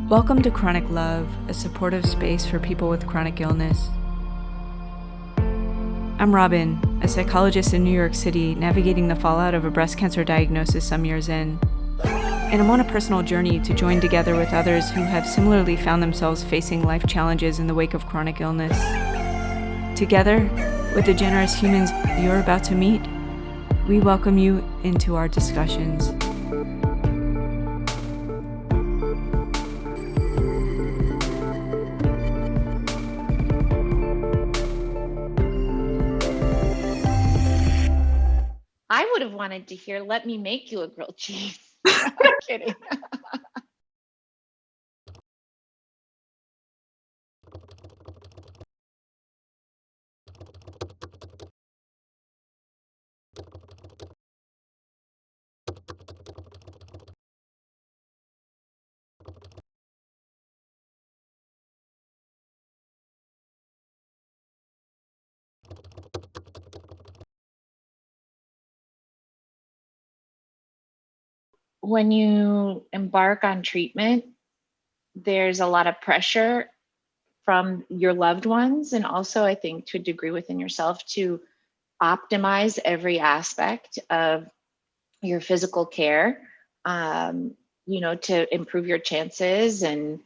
Welcome to Chroniclove, a supportive space for people with chronic illness. I'm Robin, a psychologist in New York City navigating the fallout of a breast cancer diagnosis some years in. And I'm on a personal journey to join together with others who have similarly found themselves facing life challenges in the wake of chronic illness. Together, with the generous humans you're about to meet, we welcome you into our discussions. I would have wanted to hear, let me make you a grilled cheese. I'm kidding. When you embark on treatment, there's a lot of pressure from your loved ones, and also I think to a degree within yourself, to optimize every aspect of your physical care, to improve your chances and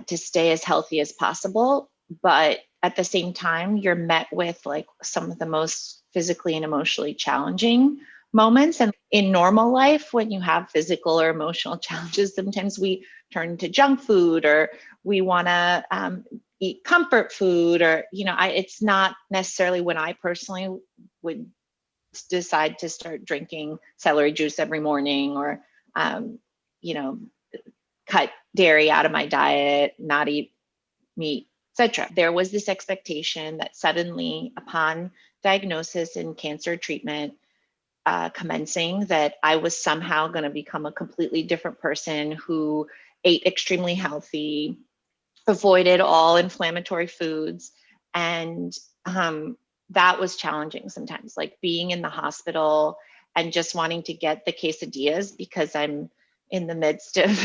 to stay as healthy as possible. But at the same time, you're met with like some of the most physically and emotionally challenging moments. And in normal life, when you have physical or emotional challenges, sometimes we turn to junk food, or we want to eat comfort food, or, it's not necessarily when I personally would decide to start drinking celery juice every morning, or, cut dairy out of my diet, not eat meat, etc. There was this expectation that suddenly, upon diagnosis and cancer treatment commencing, that I was somehow going to become a completely different person who ate extremely healthy, avoided all inflammatory foods. And that was challenging sometimes, like being in the hospital and just wanting to get the quesadillas because I'm in the midst of,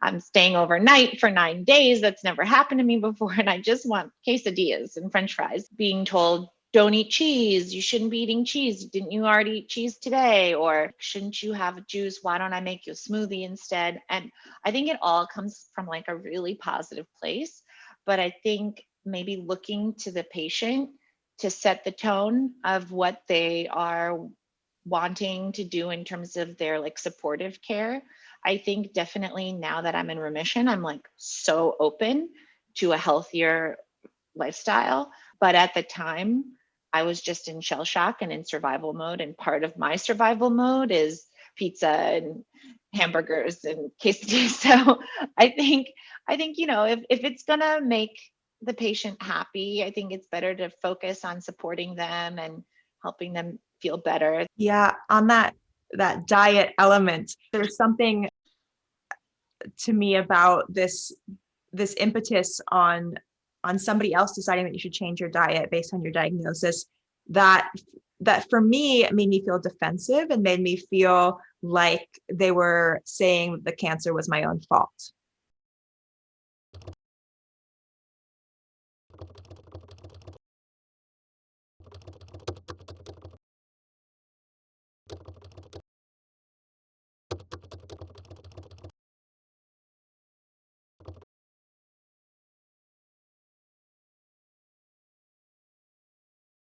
I'm staying overnight for 9 days. That's never happened to me before. And I just want quesadillas and French fries. Being told, don't eat cheese. You shouldn't be eating cheese. Didn't you already eat cheese today? Or shouldn't you have a juice? Why don't I make you a smoothie instead? And I think it all comes from like a really positive place. But I think maybe looking to the patient to set the tone of what they are wanting to do in terms of their like supportive care. I think definitely now that I'm in remission, I'm like so open to a healthier lifestyle. But at the time, I was just in shell shock and in survival mode. And part of my survival mode is pizza and hamburgers and quesadillas. So I think, if it's gonna make the patient happy, I think it's better to focus on supporting them and helping them feel better. Yeah, on that diet element, there's something to me about this impetus on somebody else deciding that you should change your diet based on your diagnosis, that for me, it made me feel defensive and made me feel like they were saying the cancer was my own fault.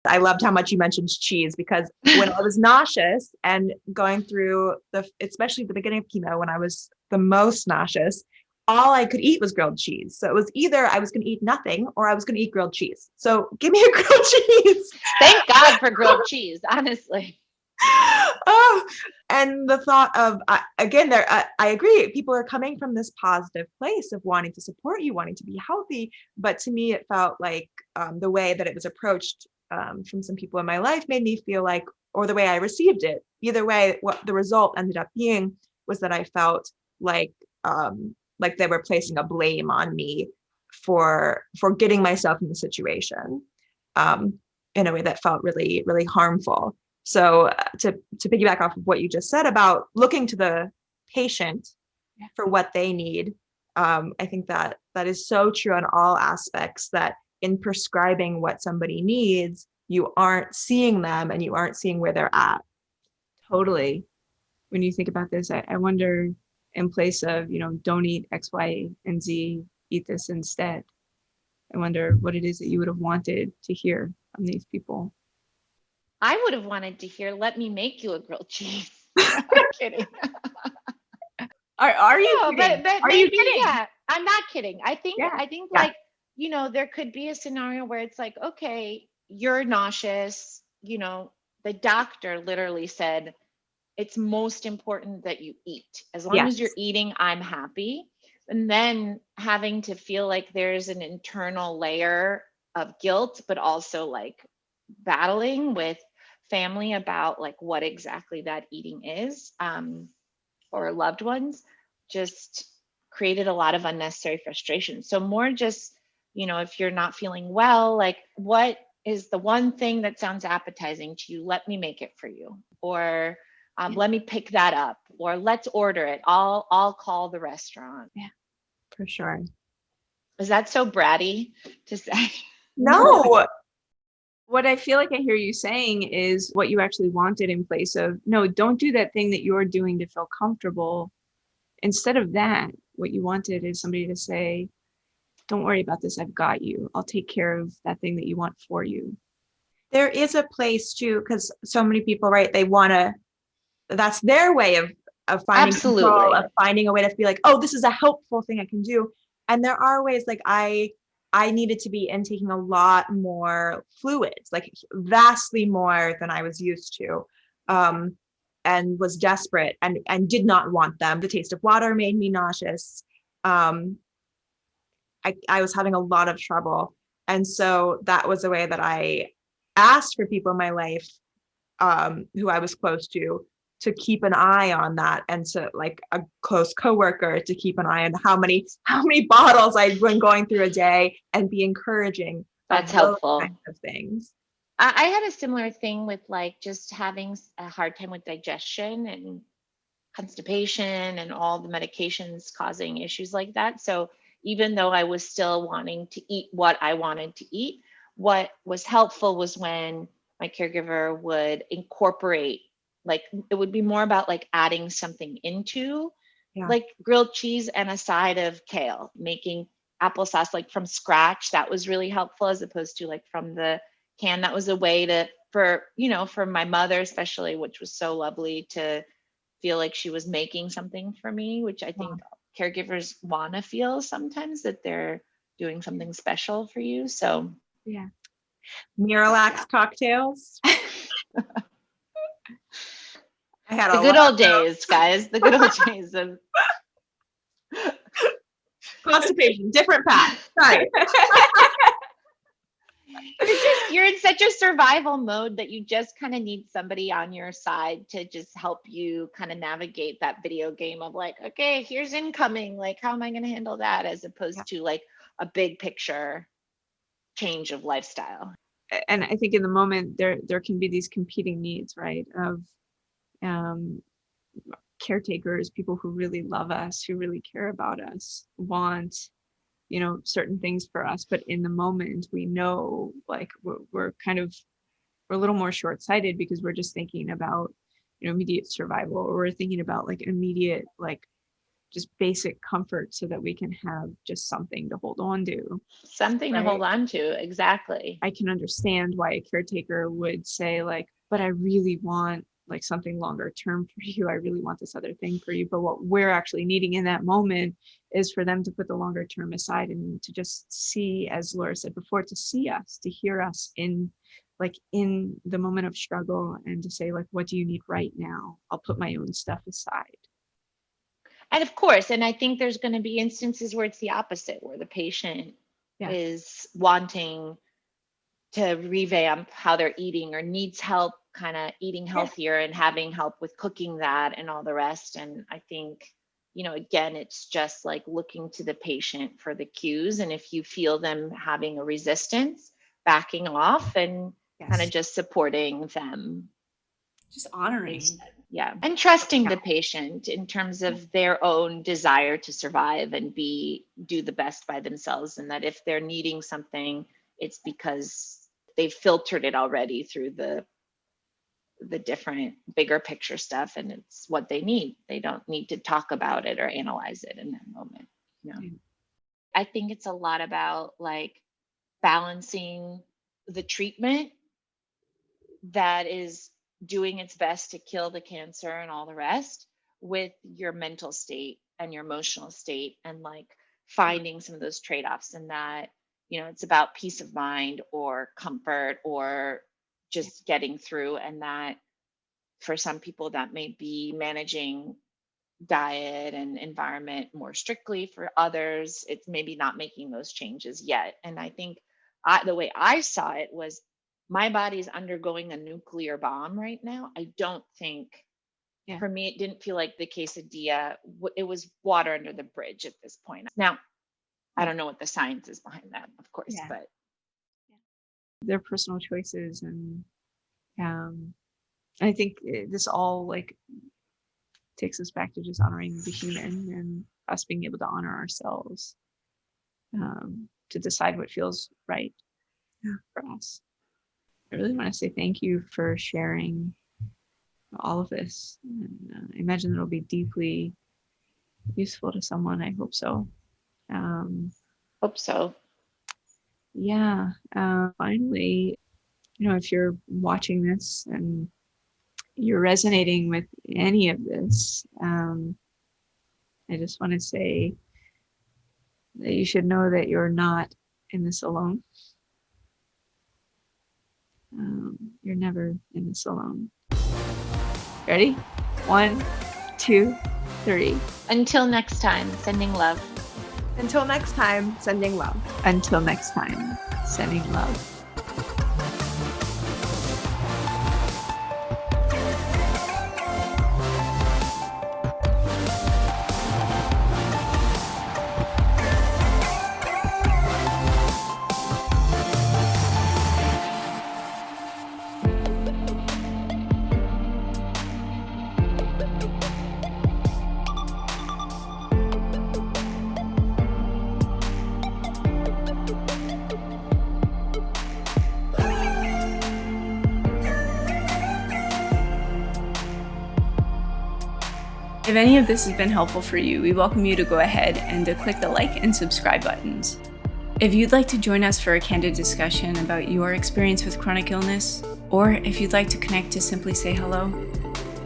I loved how much you mentioned cheese, because when I was nauseous and going through especially the beginning of chemo, when I was the most nauseous, all I could eat was grilled cheese. So it was either I was going to eat nothing or I was going to eat grilled cheese. So give me a grilled cheese. Thank God for grilled cheese, honestly. Oh, and the thought of, again, I agree. People are coming from this positive place of wanting to support you, wanting to be healthy. But to me, it felt like the way that it was approached from some people in my life made me feel like, or the way I received it, either way, what the result ended up being was that I felt like they were placing a blame on me for getting myself in the situation in a way that felt really, really harmful. So to piggyback off of what you just said about looking to the patient for what they need, I think that is so true on all aspects, that in prescribing what somebody needs, you aren't seeing them and you aren't seeing where they're at. Totally. When you think about this, I wonder, in place of, don't eat X, Y, and Z, eat this instead. I wonder what it is that you would have wanted to hear from these people. I would have wanted to hear, let me make you a grilled cheese. I'm kidding. Are you No, kidding? but Are maybe, you kidding? yeah, I'm not kidding. I think Yeah. like, there could be a scenario where it's like, okay, you're nauseous, the doctor literally said, it's most important that you eat. As long as you're eating, I'm happy. And then having to feel like there's an internal layer of guilt, but also like battling with family about like what exactly that eating is, or loved ones, just created a lot of unnecessary frustration. So more just, if you're not feeling well, like what is the one thing that sounds appetizing to you? Let me make it for you. Or let me pick that up, or let's order it. I'll call the restaurant. Yeah, for sure. Is that so bratty to say? No. What I feel like I hear you saying is what you actually wanted, in place of, no, don't do that thing that you're doing to feel comfortable. Instead of that, what you wanted is somebody to say, don't worry about this. I've got you. I'll take care of that thing that you want for you. There is a place too, because so many people, right, they want to, that's their way of finding control, of finding a way to be like, oh, this is a helpful thing I can do. And there are ways, like I needed to be intaking a lot more fluids, like vastly more than I was used to, and was desperate and did not want them. The taste of water made me nauseous. I was having a lot of trouble. And so that was a way that I asked for people in my life, who I was close to keep an eye on that, and to like a close coworker to keep an eye on how many bottles I'd been going through a day, and be encouraging. That's helpful. Kinds of things. I had a similar thing with like just having a hard time with digestion and constipation and all the medications causing issues like that. So even though I was still wanting to eat what I wanted to eat, what was helpful was when my caregiver would incorporate, like it would be more about like adding something into like grilled cheese and a side of kale, making applesauce like from scratch. That was really helpful, as opposed to like from the can. That was a way to, for my mother especially, which was so lovely to feel like she was making something for me, which I think caregivers want to feel sometimes, that they're doing something special for you. So yeah. Miralax cocktails. I had the good old days, guys. The good old days of constipation, different path. Right. You're in such a survival mode that you just kind of need somebody on your side to just help you kind of navigate that video game of like, okay, here's incoming. Like, how am I going to handle that? As opposed to like a big picture change of lifestyle. And I think in the moment there can be these competing needs, right? Of caretakers, people who really love us, who really care about us, want certain things for us, but in the moment we know like we're a little more short-sighted, because we're just thinking about immediate survival, or we're thinking about like immediate, like just basic comfort, so that we can have just something to hold on to. Something to hold on to. Exactly. I can understand why a caretaker would say like, but I really want like something longer term for you. I really want this other thing for you. But what we're actually needing in that moment is for them to put the longer term aside, and to just see, as Laura said before, to see us, to hear us in the moment of struggle, and to say like, what do you need right now? I'll put my own stuff aside. And of course, and I think there's going to be instances where it's the opposite, where the patient is wanting to revamp how they're eating, or needs help kind of eating healthier and having help with cooking that and all the rest. And I think, again, it's just like looking to the patient for the cues. And if you feel them having a resistance, backing off and kind of just supporting them. Just honoring. Yeah. And trusting Yeah. the patient in terms of their own desire to survive and do the best by themselves. And that if they're needing something, it's because they've filtered it already through the different bigger picture stuff, and it's what they need. They don't need to talk about it or analyze it in that moment. I think it's a lot about like balancing the treatment that is doing its best to kill the cancer and all the rest with your mental state and your emotional state, and like finding some of those trade-offs, and that it's about peace of mind or comfort or just getting through. And that for some people that may be managing diet and environment more strictly. For others, it's maybe not making those changes yet. And I think the way I saw it was, my body's undergoing a nuclear bomb right now. I don't think, for me, it didn't feel like the quesadilla, it was water under the bridge at this point. Now, I don't know what the science is behind that, of course, but their personal choices. And I think this all like takes us back to just honoring the human and us being able to honor ourselves, to decide what feels right for us. I really want to say thank you for sharing all of this. And I imagine it'll be deeply useful to someone. I hope so. Hope so. Yeah. Finally, if you're watching this and you're resonating with any of this, I just want to say that you should know that you're not in this alone. You're never in this alone. Ready? 1, 2, 3. Until next time, sending love. Until next time, sending love. Until next time, sending love. If any of this has been helpful for you, we welcome you to go ahead and to click the like and subscribe buttons. If you'd like to join us for a candid discussion about your experience with chronic illness, or if you'd like to connect to simply say hello,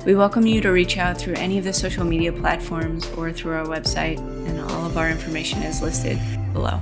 we welcome you to reach out through any of the social media platforms or through our website, and all of our information is listed below.